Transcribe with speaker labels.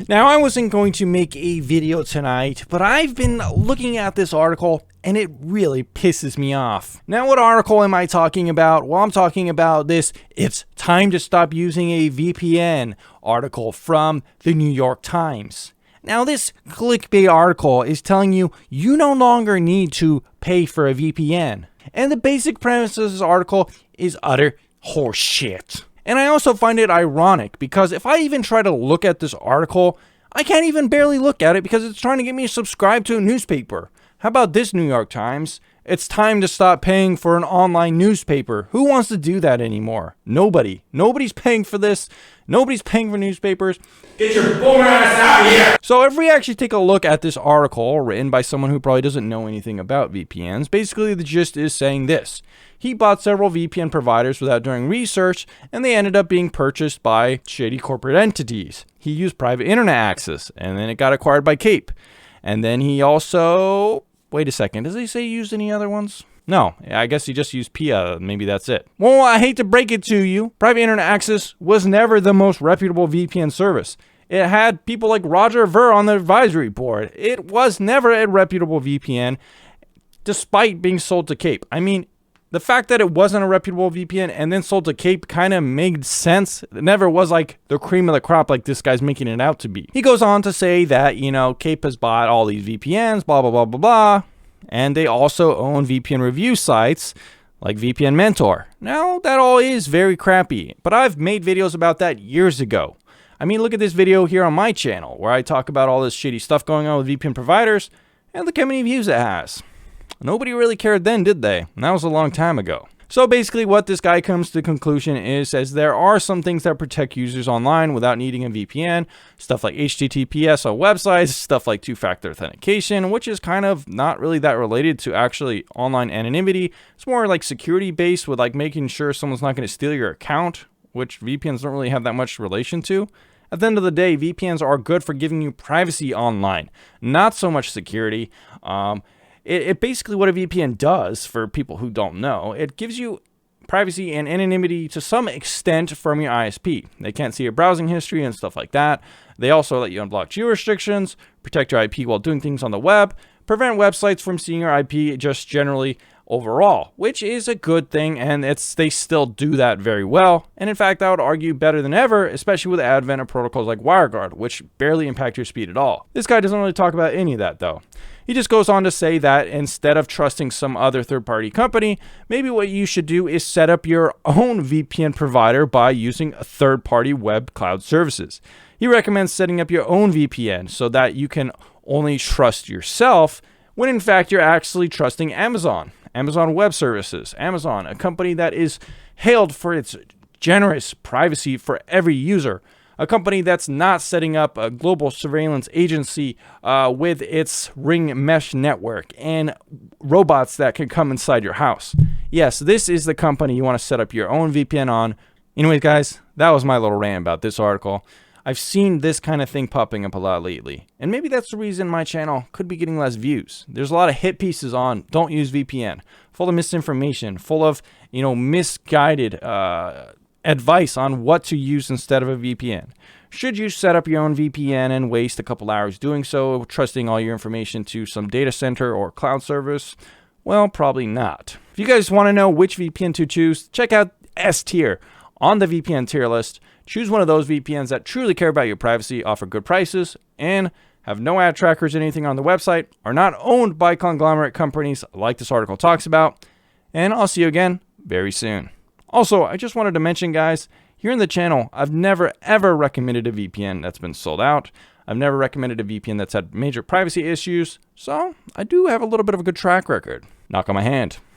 Speaker 1: Now, I wasn't going to make a video tonight, but I've been looking at this article and it really pisses me off. Now, what article am I talking about? Well, I'm talking about this "It's Time to Stop Using a VPN" article from the New York Times. Now, this clickbait article is telling you no longer need to pay for a VPN. And the basic premise of this article is utter horseshit. And I also find it ironic because if I even try to look at this article, I can't even barely look at it because it's trying to get me to subscribe to a newspaper. How about this, New York Times? It's time to stop paying for an online newspaper. Who wants to do that anymore? Nobody. Nobody's paying for this. Nobody's paying for newspapers. Get your boomer ass out of here! So if we actually take a look at this article written by someone who probably doesn't know anything about VPNs, basically the gist is saying this. He bought several VPN providers without doing research, and they ended up being purchased by shady corporate entities. He used private internet access, and then it got acquired by Cape. And then he also... Wait a second, does he say he used any other ones? No, I guess he just used PIA, maybe that's it. Well, I hate to break it to you, private internet access was never the most reputable VPN service. It had people like Roger Ver on the advisory board. It was never a reputable VPN, despite being sold to Cape. I mean, the fact that it wasn't a reputable VPN and then sold to Cape kind of made sense. It never was like the cream of the crop like this guy's making it out to be. He goes on to say that, Cape has bought all these VPNs, blah, blah, blah, blah, blah. And they also own VPN review sites like VPN Mentor. Now, that all is very crappy, but I've made videos about that years ago. I mean, look at this video here on my channel where I talk about all this shady stuff going on with VPN providers, and look how many views it has. Nobody really cared then, did they? And that was a long time ago. So basically what this guy comes to the conclusion is, says there are some things that protect users online without needing a VPN. Stuff like HTTPS on websites, stuff like two-factor authentication, which is kind of not really that related to actually online anonymity. It's more like security based with like making sure someone's not going to steal your account, which VPNs don't really have that much relation to. At the end of the day, VPNs are good for giving you privacy online, not so much security. It basically what a VPN does, for people who don't know, it gives you privacy and anonymity to some extent from your ISP. They can't see your browsing history and stuff like that. They also let you unblock geo restrictions, protect your IP while doing things on the web, prevent websites from seeing your IP just generally overall, which is a good thing, and they still do that very well. And in fact, I would argue better than ever, especially with the advent of protocols like WireGuard, which barely impact your speed at all. This guy doesn't really talk about any of that though. He just goes on to say that instead of trusting some other third-party company, maybe what you should do is set up your own VPN provider by using third-party web cloud services. He recommends setting up your own VPN so that you can only trust yourself when in fact you're actually trusting Amazon Web Services. Amazon, a company that is hailed for its generous privacy for every user. A company that's not setting up a global surveillance agency with its Ring mesh network and robots that can come inside your house. Yes, this is the company you want to set up your own VPN on. Anyways, guys, that was my little rant about this article. I've seen this kind of thing popping up a lot lately, and maybe that's the reason my channel could be getting less views. There's a lot of hit pieces on don't use VPN, full of misinformation, full of, misguided advice on what to use instead of a VPN. Should you set up your own VPN and waste a couple hours doing so, trusting all your information to some data center or cloud service? Well, probably not. If you guys want to know which VPN to choose, check out S tier on the VPN tier list. Choose one of those VPNs that truly care about your privacy, offer good prices, and have no ad trackers or anything on the website, are not owned by conglomerate companies like this article talks about. And I'll see you again very soon. Also, I just wanted to mention, guys, here in the channel, I've never ever recommended a VPN that's been sold out. I've never recommended a VPN that's had major privacy issues, so I do have a little bit of a good track record. Knock on my hand.